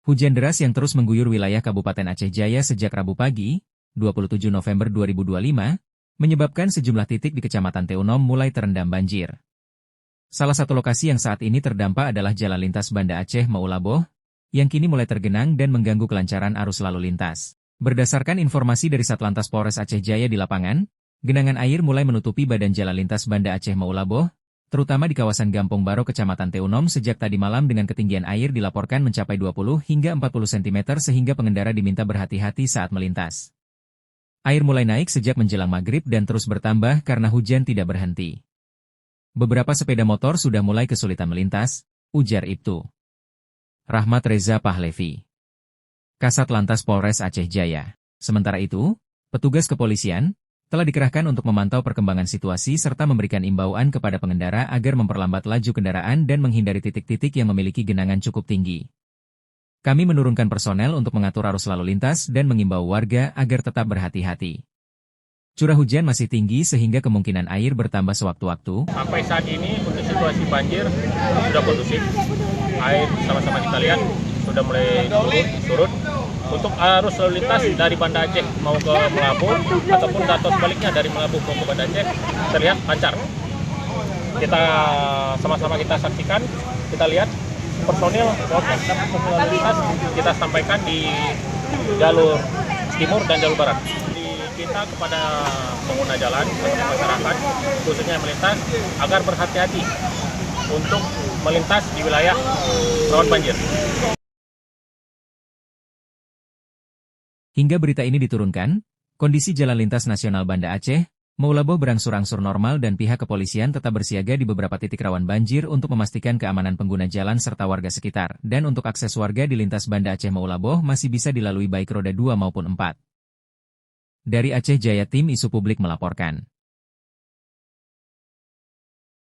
Hujan deras yang terus mengguyur wilayah Kabupaten Aceh Jaya sejak Rabu pagi, 27 November 2025, menyebabkan sejumlah titik di Kecamatan Teunom mulai terendam banjir. Salah satu lokasi yang saat ini terdampak adalah Jalan Lintas Banda Aceh Maulaboh, yang kini mulai tergenang dan mengganggu kelancaran arus lalu lintas. Berdasarkan informasi dari Satlantas Polres Aceh Jaya di lapangan, genangan air mulai menutupi badan Jalan Lintas Banda Aceh Maulaboh, terutama di kawasan Gampong Baro Kecamatan Teunom sejak tadi malam dengan ketinggian air dilaporkan mencapai 20 hingga 40 cm sehingga pengendara diminta berhati-hati saat melintas. Air mulai naik sejak menjelang maghrib dan terus bertambah karena hujan tidak berhenti. Beberapa sepeda motor sudah mulai kesulitan melintas, ujar Ibtu Rahmat Reza Pahlevi, Kasat Lantas Polres Aceh Jaya. Sementara itu, petugas kepolisian telah dikerahkan untuk memantau perkembangan situasi serta memberikan imbauan kepada pengendara agar memperlambat laju kendaraan dan menghindari titik-titik yang memiliki genangan cukup tinggi. Kami menurunkan personel untuk mengatur arus lalu lintas dan mengimbau warga agar tetap berhati-hati. Curah hujan masih tinggi sehingga kemungkinan air bertambah sewaktu-waktu. Sampai saat ini untuk situasi banjir sudah kondusif. Air sama-sama kita lihat sudah mulai surut. Untuk arus lalu lintas dari Banda Aceh mau ke Melabuh ataupun atau sebaliknya dari Melabuh mau ke Banda Aceh terlihat lancar. Kita sama-sama kita saksikan, kita lihat personil lalu lintas kita sampaikan di jalur timur dan jalur barat. Kita kepada pengguna jalan, masyarakat khususnya yang melintas agar berhati-hati untuk melintas di wilayah rawan banjir. Hingga berita ini diturunkan, kondisi Jalan Lintas Nasional Banda Aceh Maulaboh berangsur-angsur normal dan pihak kepolisian tetap bersiaga di beberapa titik rawan banjir untuk memastikan keamanan pengguna jalan serta warga sekitar, dan untuk akses warga di lintas Banda Aceh Maulaboh masih bisa dilalui baik roda 2 maupun 4. Dari Aceh Jaya, Tim Isu Publik melaporkan.